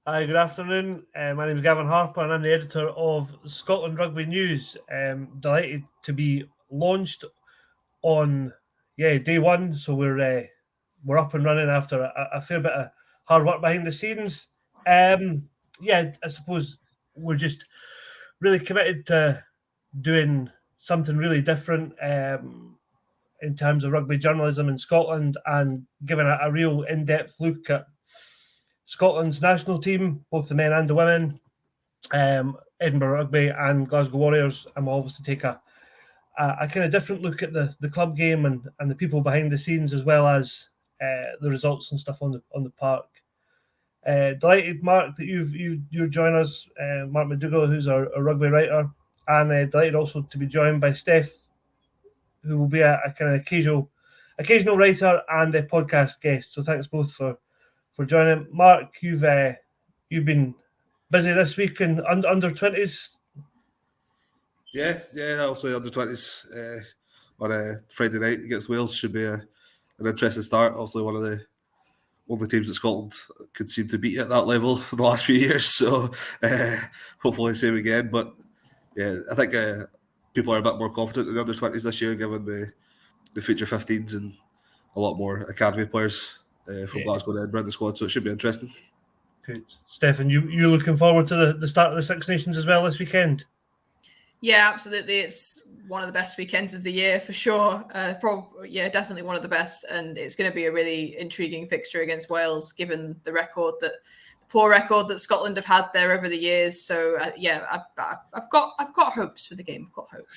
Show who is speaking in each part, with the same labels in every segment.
Speaker 1: Hi, good afternoon. My name is Gavin Harper and I'm the editor of Scotland Rugby News. Delighted to be launched on day one, so we're up and running after a fair bit of hard work behind the scenes. I suppose we're just really committed to doing something really different in terms of rugby journalism in Scotland and giving a real in-depth look at Scotland's national team, both the men and the women, Edinburgh Rugby and Glasgow Warriors, and we'll obviously take a kind of different look at the club game and the people behind the scenes, as well as the results and stuff on the park. Delighted, Mark, that you're joining us, Mark McDougall, who's our rugby writer, and delighted also to be joined by Steph, who will be a kind of occasional writer and a podcast guest. So thanks both for joining. Mark, you've been busy this week in under 20s.
Speaker 2: Yeah. Obviously under 20s on a Friday night against Wales should be an interesting start. Also, one of the teams that Scotland could seem to beat at that level for the last few years. So hopefully same again. But yeah, I think people are a bit more confident in the under 20s this year, given the future 15s and a lot more academy players from Glasgow and Edinburgh in the squad. So it should be interesting.
Speaker 1: Good, Stefan. You looking forward to the start of the Six Nations as well this weekend?
Speaker 3: Yeah, absolutely. It's one of the best weekends of the year for sure. Definitely one of the best, and it's going to be a really intriguing fixture against Wales, given the poor record that Scotland have had there over the years. So I've got hopes for the game. I've got hope.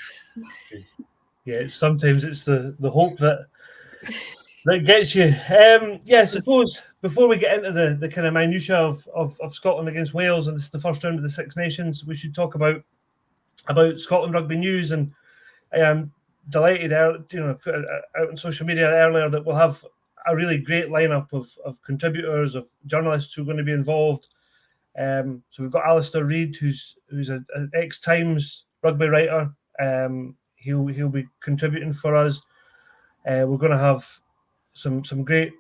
Speaker 1: Yeah, sometimes it's the hope that gets you. I suppose before we get into the kind of minutiae of Scotland against Wales, and this is the first round of the Six Nations, we should talk about Scotland Rugby News. And I am delighted, put it out on social media earlier that we'll have a really great lineup of contributors, of journalists who are going to be involved. So we've got Alistair Reid, who's an ex-Times rugby writer. He'll be contributing for us. We're going to have some great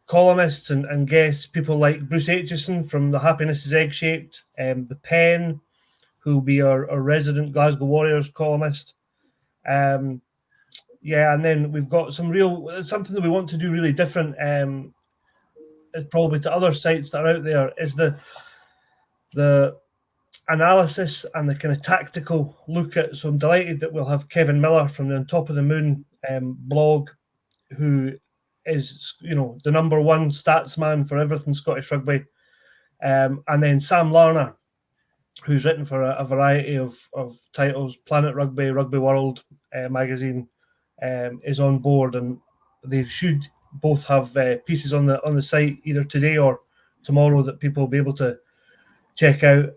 Speaker 1: columnists and guests, people like Bruce Aitchison from The Happiness is Egg-Shaped, The Pen, who will be our resident Glasgow Warriors columnist. And then we've got something that we want to do really different, probably to other sites that are out there, is the analysis and the kind of tactical look at. So I'm delighted that we'll have Kevin Miller from the On Top of the Moon blog, who is the number one stats man for everything Scottish rugby, and then Sam Larner, who's written for a variety of titles, Planet Rugby, Rugby World magazine, is on board, and they should both have pieces on the site either today or tomorrow that people will be able to check out.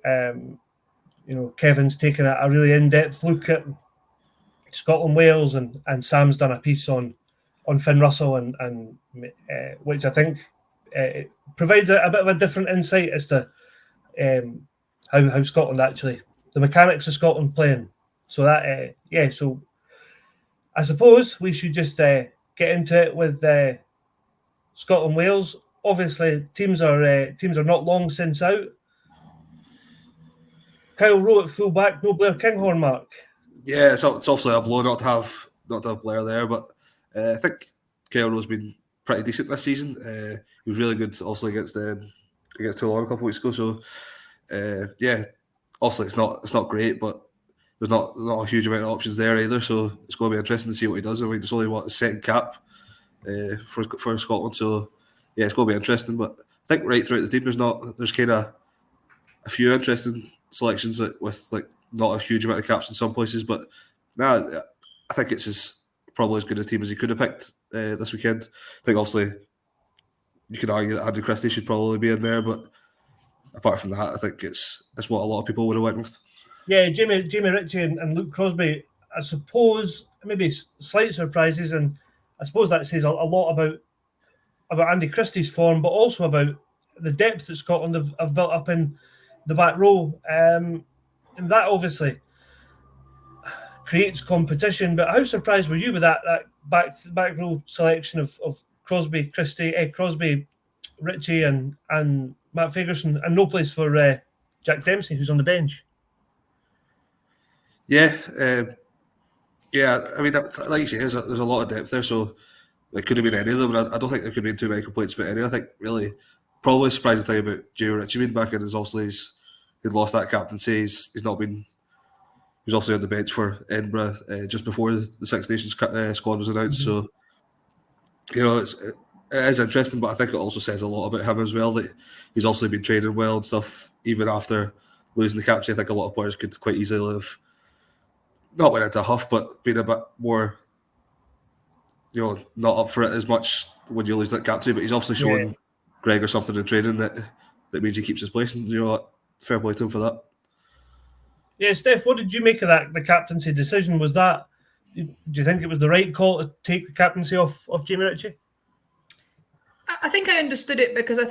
Speaker 1: Kevin's taken a really in-depth look at Scotland Wales, and Sam's done a piece on Finn Russell, and which I think provides a bit of a different insight as to how Scotland actually, the mechanics of Scotland playing. So that so I suppose we should just get into it with Scotland Wales. Obviously, teams are not long since out. Kyle Rowe at full back, no Blair Kinghorn, Mark.
Speaker 2: Yeah, it's obviously a blow not to have Blair there, but I think Kyle Rowe's been pretty decent this season. He was really good, also against Toulon a couple of weeks ago. So obviously it's not great, but there's not a huge amount of options there either. So it's going to be interesting to see what he does. I mean, it's only a second cap for Scotland, so yeah, it's going to be interesting. But I think right throughout the team, there's kind of a few interesting selections with like not a huge amount of caps in some places, but I think it's probably as good a team as he could have picked this weekend. I think obviously you could argue that Andy Christie should probably be in there, but apart from that, I think it's what a lot of people would have went with.
Speaker 1: Yeah, Jamie Ritchie and Luke Crosby, I suppose, maybe slight surprises, and I suppose that says a lot about Andy Christie's form, but also about the depth that Scotland have built up in the back row. And that obviously creates competition. But how surprised were you with that back row selection of Crosby, Christie, Crosby, Ritchie, and Matt Fagerson, and no place for Jack Dempsey, who's on the bench.
Speaker 2: Yeah, I mean, like you say, there's a lot of depth there, so there could have been any of them. I don't think there could have been too many complaints about any. I think really, probably the surprising thing about Jamie Ritchie being back in is obviously he'd lost that captaincy. He's not been. He was also on the bench for Edinburgh just before the Six Nations squad was announced. Mm-hmm. So, you know, it is interesting, but I think it also says a lot about him as well, that he's obviously been training well and stuff, even after losing the captaincy. I think a lot of players could quite easily have not went into a huff, but been a bit more, you know, not up for it as much when you lose that captaincy. But he's obviously showing Gregor something in training that means he keeps his place, and you know what, fair play to him for that.
Speaker 1: Yeah, Steph, what did you make of that? The captaincy decision, was that? Do you think it was the right call to take the captaincy off Jamie Ritchie?
Speaker 3: I think I understood it because I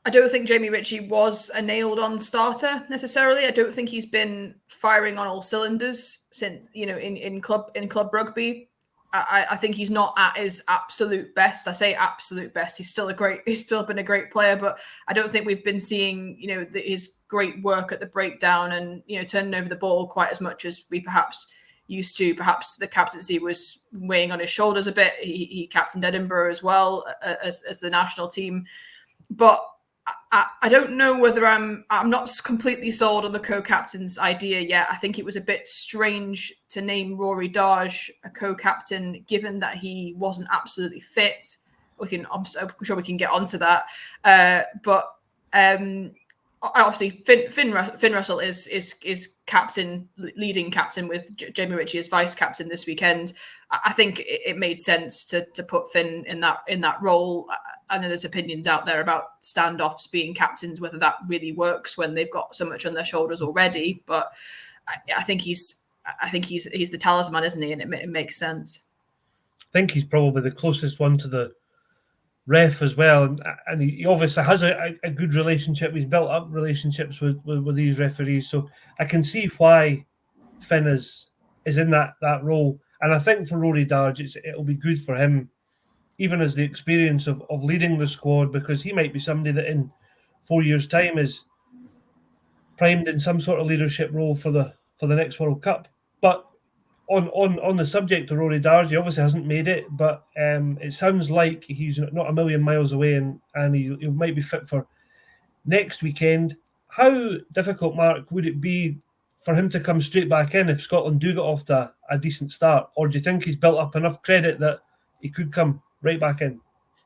Speaker 3: don't think Jamie Ritchie was a nailed-on starter necessarily. I don't think he's been firing on all cylinders since, you know, in club rugby. I think he's not at his absolute best. I say absolute best. He's still been a great player, but I don't think we've been seeing, you know, his great work at the breakdown and, you know, turning over the ball quite as much as we perhaps used to. Perhaps the captaincy was weighing on his shoulders a bit. He captained Edinburgh as well as the national team, but I don't know whether I'm not completely sold on the co-captain's idea yet. I think it was a bit strange to name Rory Darge a co-captain, given that he wasn't absolutely fit. I'm sure we can get onto that. But obviously Finn Russell is captain, leading captain, with Jamie Ritchie as vice captain this weekend. I think it made sense to put Finn in that role. I know there's opinions out there about standoffs being captains, whether that really works when they've got so much on their shoulders already. But I think he's the talisman, isn't he? And it makes sense.
Speaker 1: I think he's probably the closest one to the ref as well, and he obviously has a good relationship. He's built up relationships with these referees, so I can see why Finn is in that role. And I think for Rory Darge, it'll be good for him, even as the experience of leading the squad, because he might be somebody that in 4 years' time is primed in some sort of leadership role for the next World Cup. But on the subject of Rory Darge, he obviously hasn't made it, but it sounds like he's not a million miles away, and he might be fit for next weekend. How difficult, Mark, would it be for him to come straight back in if Scotland do get off to a decent start? Or do you think he's built up enough credit that he could come right back in?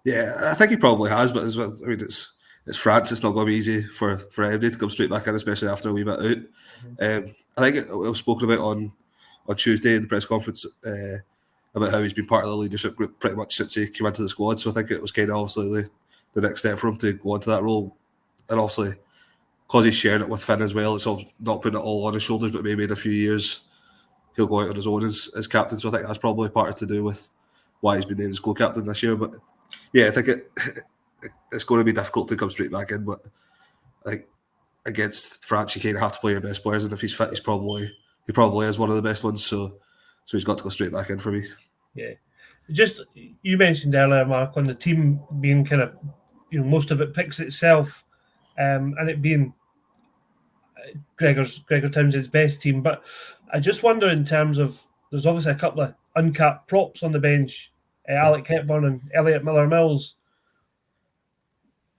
Speaker 2: Yeah, I think he probably has, but I mean, it's France. It's not going to be easy for anybody to come straight back in, especially after a wee bit out. Mm-hmm. I think it was spoken about on Tuesday in the press conference about how he's been part of the leadership group pretty much since he came into the squad. So I think it was kind of obviously the next step for him to go into that role. And obviously, because he's sharing it with Finn as well, it's not putting it all on his shoulders, but maybe in a few years he'll go out on his own as captain. So I think that's probably part to do with why he's been named as co-captain this year. But yeah, I think it's going to be difficult to come straight back in. But I think against France, you kind of have to play your best players, and if he's fit, he probably is one of the best ones. So he's got to go straight back in for me. Yeah,
Speaker 1: just you mentioned earlier, Mark, on the team being kind of, you know, most of it picks itself, and it being Gregor Townsend's best team. But I just wonder, in terms of, there's obviously a couple of uncapped props on the bench, Alec Hepburn and Elliot Miller-Mills.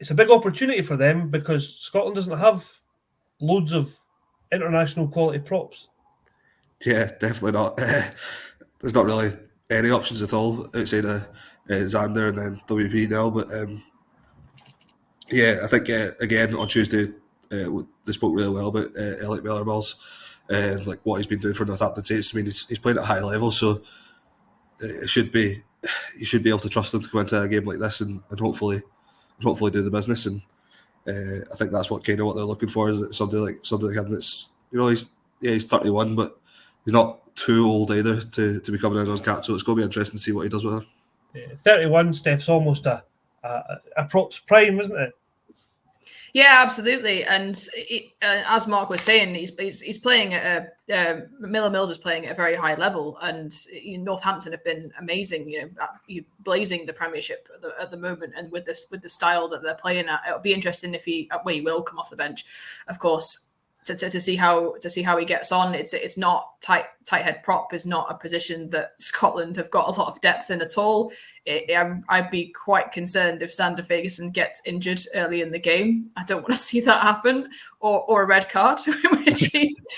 Speaker 1: It's a big opportunity for them because Scotland doesn't have loads of international quality props.
Speaker 2: Yeah, definitely not. There's not really any options at all outside of Xander and then WP now. But yeah, I think again on Tuesday they spoke really well about Elliot Miller-Mills and like what he's been doing for Northampton Saints. I mean, he's playing at a high level, so you should be able to trust him to go into a game like this and hopefully do the business. And I think that's what they're looking for, is that somebody like him that's, you know, he's 31, but he's not too old either to be coming in on cap. So it's going to be interesting to see what he does with him.
Speaker 1: Yeah, 31, Steph's almost a props prime, isn't it?
Speaker 3: Yeah, absolutely. And as Mark was saying, he's playing at Miller Mills is playing at a very high level, and Northampton have been amazing. Blazing the Premiership at the moment, and with the style that they're playing at, it'll be interesting if he will come off the bench, of course. To see how he gets on. It's not tight head prop is not a position that Scotland have got a lot of depth in at all. I'd be quite concerned if Sander Ferguson gets injured early in the game. I don't want to see that happen, or a red card, which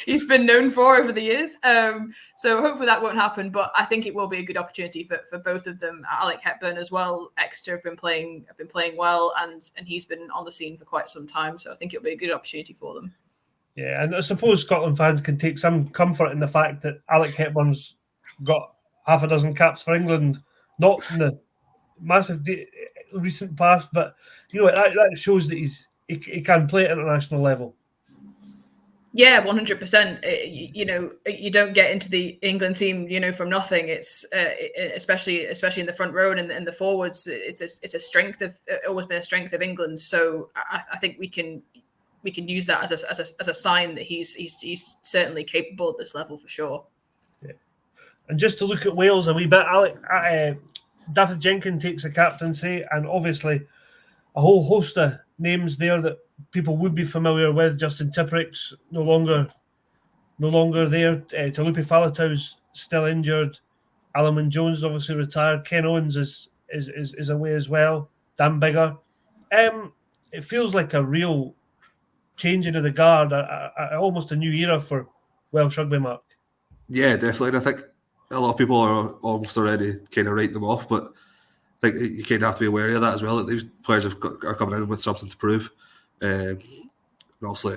Speaker 3: he's been known for over the years. So hopefully that won't happen. But I think it will be a good opportunity for both of them. Alec Hepburn as well. Exeter have been playing well, and he's been on the scene for quite some time. So I think it'll be a good opportunity for them.
Speaker 1: Yeah, and I suppose Scotland fans can take some comfort in the fact that Alec Hepburn's got half a dozen caps for England, not in the massive recent past, but that shows that he can play at international level.
Speaker 3: Yeah, 100%. You don't get into the England team, from nothing. It's especially in the front row and in the forwards. It's a strength of always been a strength of England. So I think we can use that as a sign that he's certainly capable at this level for sure.
Speaker 1: Yeah. And just to look at Wales a wee bit, David Jenkins takes the captaincy, and obviously a whole host of names there that people would be familiar with. Justin Tipperic's no longer there. Talupi Falatau's still injured. Alan Wynne-Jones is obviously retired. Ken Owens is away as well. Dan Biggar. It feels like a real changing of the guard, almost a new era for Welsh rugby, Mark.
Speaker 2: Yeah, definitely. And I think a lot of people are almost already kind of write them off, but I think you kind of have to be aware of that as well, that these players are coming in with something to prove. And obviously,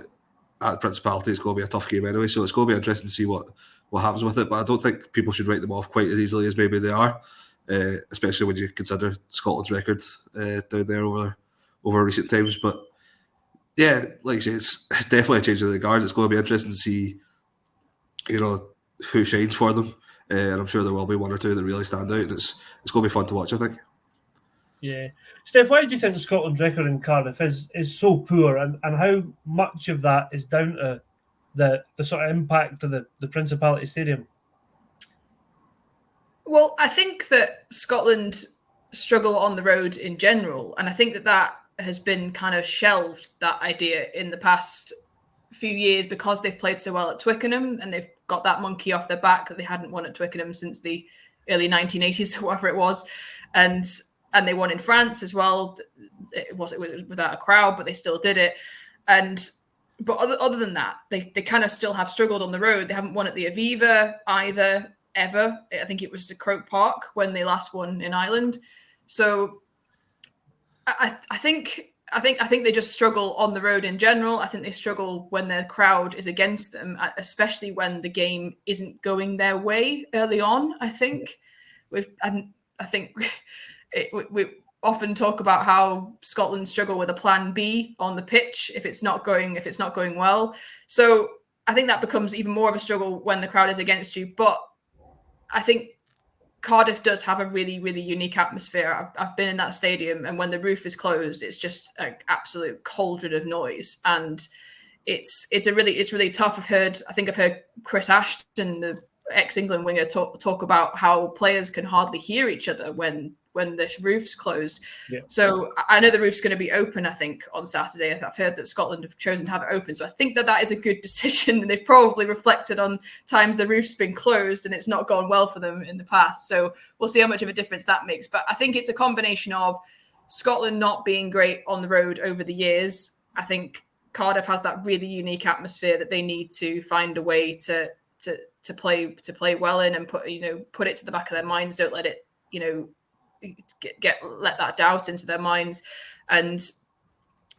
Speaker 2: at the Principality, it's going to be a tough game anyway, so it's going to be interesting to see what happens with it. But I don't think people should write them off quite as easily as maybe they are, especially when you consider Scotland's record down there over recent times. But yeah, like I say, it's definitely a change of the guard. It's going to be interesting to see, who shines for them. And I'm sure there will be one or two that really stand out. And it's going to be fun to watch, I think.
Speaker 1: Yeah. Steph, why do you think Scotland's record in Cardiff is so poor, and how much of that is down to the sort of impact of the Principality Stadium?
Speaker 3: Well, I think that Scotland struggle on the road in general, and I think that has been kind of shelved, that idea, in the past few years because they've played so well at Twickenham and they've got that monkey off their back that they hadn't won at Twickenham since the early 1980s or whatever it was, and they won in France as well. It was without a crowd, but they still did it. But other than that, they kind of still have struggled on the road. They haven't won at the Aviva either, ever. I think it was the Croke Park when they last won in Ireland. So I think they just struggle on the road in general. I think they struggle when their crowd is against them, especially when the game isn't going their way early on. I think we often talk about how Scotland struggle with a plan B on the pitch if it's not going well. So I think that becomes even more of a struggle when the crowd is against you. But I think Cardiff does have a really, really unique atmosphere. I've been in that stadium, and when the roof is closed, it's just an absolute cauldron of noise, and it's really tough. I've heard Chris Ashton, the ex-England winger, talk about how players can hardly hear each other when the roof's closed. Yeah. So I know the roof's going to be open, I think, on Saturday. I've heard that Scotland have chosen to have it open. So I think that is a good decision. And they've probably reflected on times the roof's been closed and it's not gone well for them in the past. So we'll see how much of a difference that makes. But I think it's a combination of Scotland not being great on the road over the years. I think Cardiff has that really unique atmosphere that they need to find a way to play well in and put it to the back of their minds. Don't let it, let that doubt into their minds. And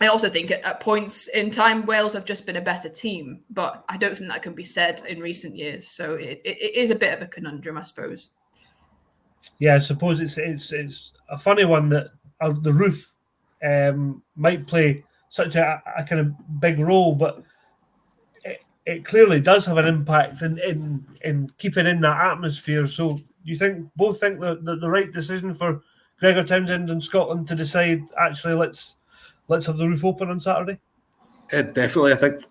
Speaker 3: I also think at points in time, Wales have just been a better team, but I don't think that can be said in recent years. So it is a bit of a conundrum, I suppose.
Speaker 1: Yeah, I suppose it's a funny one that the roof might play such a kind of big role, but it clearly does have an impact in keeping in that atmosphere. So you both think that the right decision for Gregor Townsend and Scotland to decide, actually, let's let's have the roof open on Saturday?
Speaker 2: Definitely. I think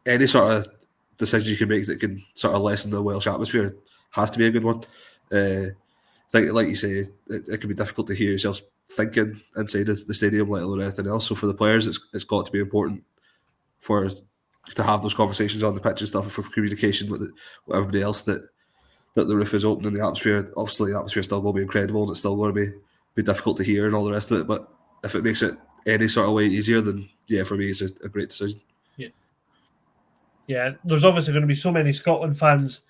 Speaker 2: any sort of decision you can make that can sort of lessen the Welsh atmosphere has to be a good one. I think, like you say, it can be difficult to hear yourself thinking inside the stadium, let alone anything else. So for the players, it's got to be important for us to have those conversations on the pitch and stuff, for communication with everybody else, that the roof is open and the atmosphere. Obviously, the atmosphere is still going to be incredible, and it's still going to be difficult to hear and all the rest of it. But if it makes it any sort of way easier, then yeah, for me, it's a great decision.
Speaker 1: Yeah, there's obviously going to be so many Scotland fans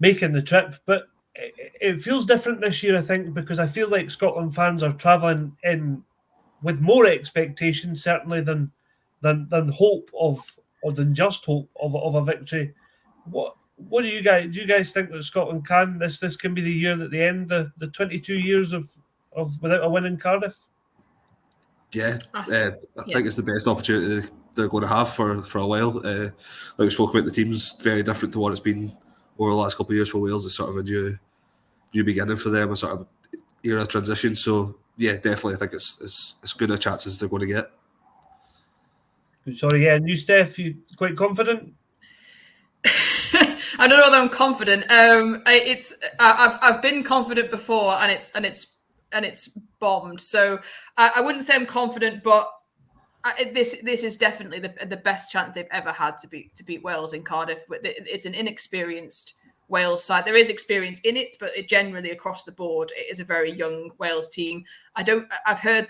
Speaker 1: making the trip, but it feels different this year, I think, because I feel like Scotland fans are travelling in with more expectation, certainly than hope of, or than just hope of a victory. What do you guys think that Scotland can? This can be the year that they end the 22 years of without a win in Cardiff?
Speaker 2: Yeah, I think it's the best opportunity they're going to have for a while. Like we spoke about, the team's very different to what it's been over the last couple of years for Wales. It's sort of a new beginning for them, a sort of era transition. So yeah, definitely, I think it's as good a chance as they're going to get.
Speaker 1: Sorry, yeah, and you, Steph, you quite confident?
Speaker 3: I don't know whether I'm confident. I've been confident before, and it's bombed. So I wouldn't say I'm confident, but this is definitely the best chance they've ever had to beat Wales in Cardiff. It's an inexperienced Wales side. There is experience in it, but generally across the board, it is a very young Wales team. I've heard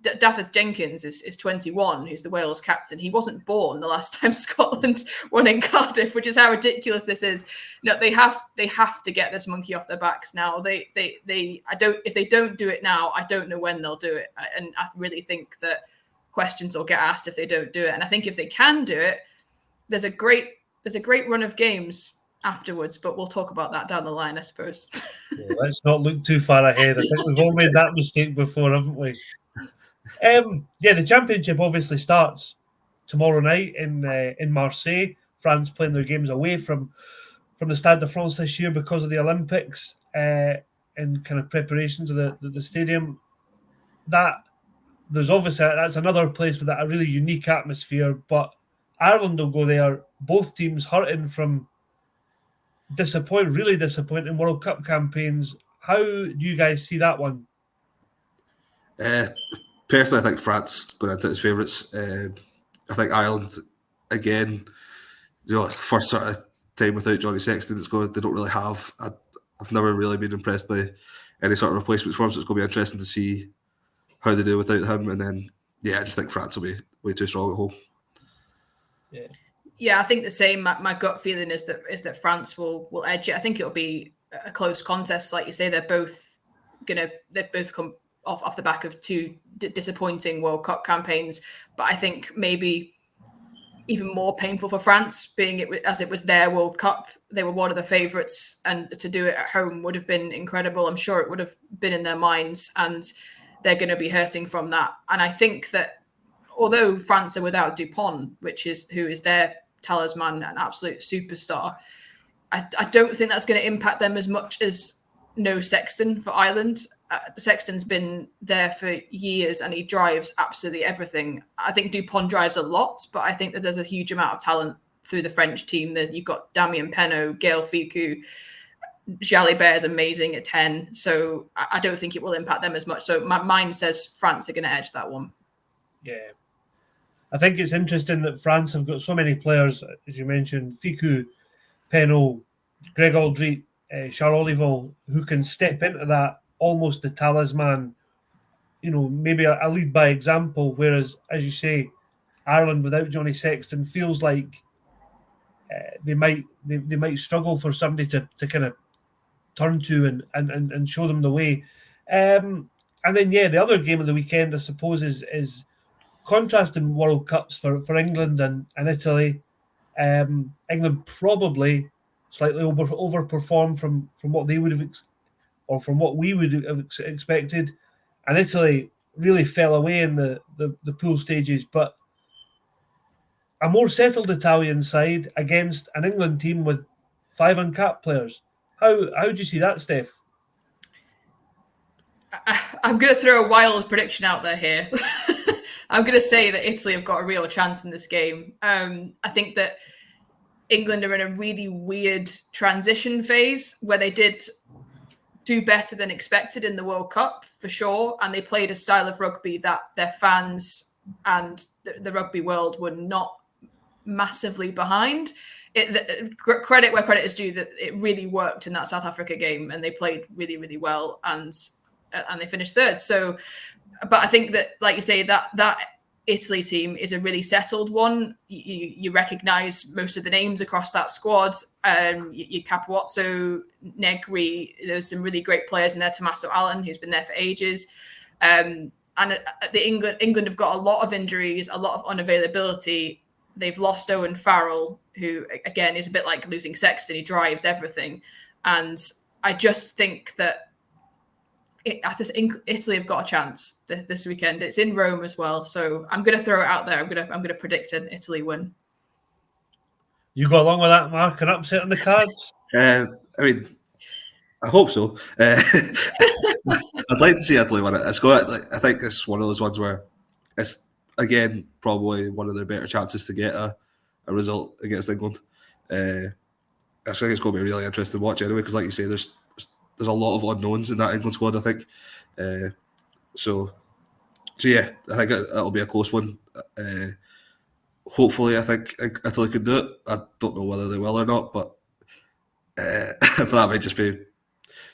Speaker 3: that Dafydd Jenkins is 21, who's the Wales captain. He wasn't born the last time Scotland won in Cardiff, which is how ridiculous this is. No, they have to get this monkey off their backs now. If they don't do it now, I don't know when they'll do it. And I really think that questions will get asked if they don't do it. And I think if they can do it, there's a great run of games afterwards, but we'll talk about that down the line, I suppose.
Speaker 1: Yeah, let's not look too far ahead. I think we've all made that mistake before, haven't we? The championship obviously starts tomorrow night in Marseille. France playing their games away from the Stade de France this year because of the Olympics and kind of preparations of the stadium. There's obviously, that's another place with a really unique atmosphere, but Ireland will go there. Both teams hurting from really disappointing World Cup campaigns. How do you guys see that one?
Speaker 2: Personally, I think France going into its favourites. I think Ireland, again, first sort of time without Johnny Sexton, they don't really have. I've never really been impressed by any sort of replacements for him, so it's going to be interesting to see how they do without him. And then, I just think France will be way too strong at home.
Speaker 3: Yeah, I think the same. My gut feeling is that France will edge it. I think it'll be a close contest, like you say. They've both come off the back of two disappointing World Cup campaigns, but I think maybe even more painful for France, being as it was their World Cup. They were one of the favourites, and to do it at home would have been incredible. I'm sure it would have been in their minds, and they're going to be hurting from that. And I think that although France are without Dupont, who is their talisman, an absolute superstar, I don't think that's going to impact them as much as no Sexton for Ireland. Sexton's been there for years and he drives absolutely everything. I think Dupont drives a lot, but I think that there's a huge amount of talent through the French team. You've got Damien Penaud, Gaël Fickou, Jalibert is amazing at 10. So I don't think it will impact them as much. So my mind says France are going to edge that one.
Speaker 1: Yeah. I think it's interesting that France have got so many players, as you mentioned, Fickou, Penaud, Greg Aldrit, Charles Olival, who can step into that almost the talisman, maybe a lead by example. Whereas, as you say, Ireland without Johnny Sexton feels like they might struggle for somebody to kind of turn to and show them the way. And then the other game of the weekend, I suppose, is contrasting World Cups for England and Italy. England probably slightly overperformed from what they would have or from what we would have expected, and Italy really fell away in the pool stages. But a more settled Italian side against an England team with 5 uncapped players. How do you see that, Steph?
Speaker 3: I'm going to throw a wild prediction out there here. I'm going to say that Italy have got a real chance in this game. I think that England are in a really weird transition phase where they did do better than expected in the World Cup, for sure. And they played a style of rugby that their fans and the rugby world were not massively behind. Credit where credit is due, that it really worked in that South Africa game, and they played really, really well, and they finished third. So, but I think that, like you say, that Italy team is a really settled one. You recognise most of the names across that squad. You Capuozzo, Negri, there's some really great players in there. Tommaso Allen, who's been there for ages. And England have got a lot of injuries, a lot of unavailability. They've lost Owen Farrell, who, again, is a bit like losing Sexton. He drives everything. And I just think that Italy have got a chance this weekend. It's in Rome as well. So I'm going to throw it out there. I'm going to predict an Italy win.
Speaker 1: You go along with that, Mark? An upset on the cards?
Speaker 2: I mean, I hope so. I'd like to see Italy win it. I think it's one of those ones where it's, again, probably one of their better chances to get a result against England. I think it's going to be a really interesting watch anyway, because like you say, there's a lot of unknowns in that England squad, I think. So yeah, I think it'll be a close one. Hopefully, I think Italy could do it. I don't know whether they will or not, but that might just be,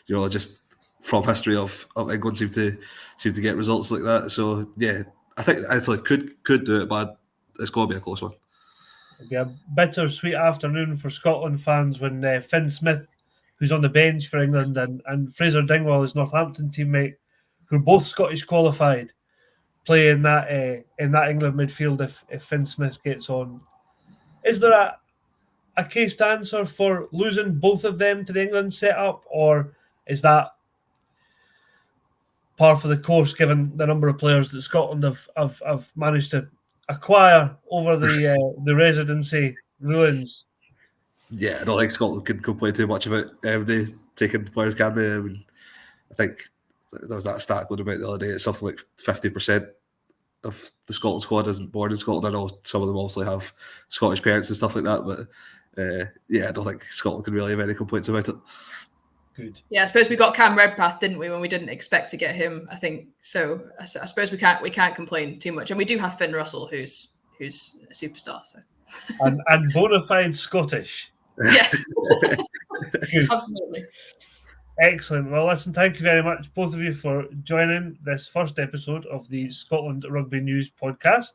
Speaker 2: just from history of England seem to get results like that. So yeah, I think Italy could do it, but it's going to be a close one.
Speaker 1: It'll be a bittersweet afternoon for Scotland fans when Finn Smith, who's on the bench for England, and Fraser Dingwall, his Northampton teammate, who are both Scottish qualified, play in that England midfield if Finn Smith gets on. Is there a case to answer for losing both of them to the England setup, or is that par for the course given the number of players that Scotland have managed to acquire over the residency ruins?
Speaker 2: Yeah, I don't think Scotland can complain too much about they taking players, can they? I mean, I think there was that stat going about the other day. It's something like 50% of the Scotland squad isn't born in Scotland. I know some of them obviously have Scottish parents and stuff like that, but yeah, I don't think Scotland can really have any complaints about it.
Speaker 1: Good.
Speaker 3: Yeah, I suppose we got Cam Redpath, didn't we, when we didn't expect to get him, I think. So I suppose we can't complain too much. And we do have Finn Russell, who's a superstar. So
Speaker 1: and bona fide Scottish.
Speaker 3: Yes. Absolutely.
Speaker 1: Excellent. Well, listen, thank you very much, both of you, for joining this first episode of the Scotland Rugby News podcast.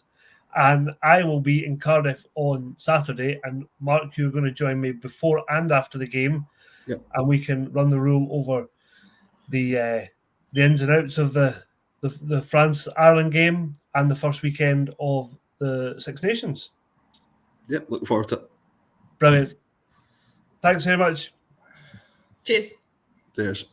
Speaker 1: And I will be in Cardiff on Saturday. And Mark, you're going to join me before and after the game.
Speaker 2: Yep.
Speaker 1: And we can run the room over the ins and outs of the France-Ireland game and the first weekend of the Six Nations.
Speaker 2: Yep, looking forward to it.
Speaker 1: Brilliant. Thanks very much.
Speaker 3: Cheers.
Speaker 2: Cheers.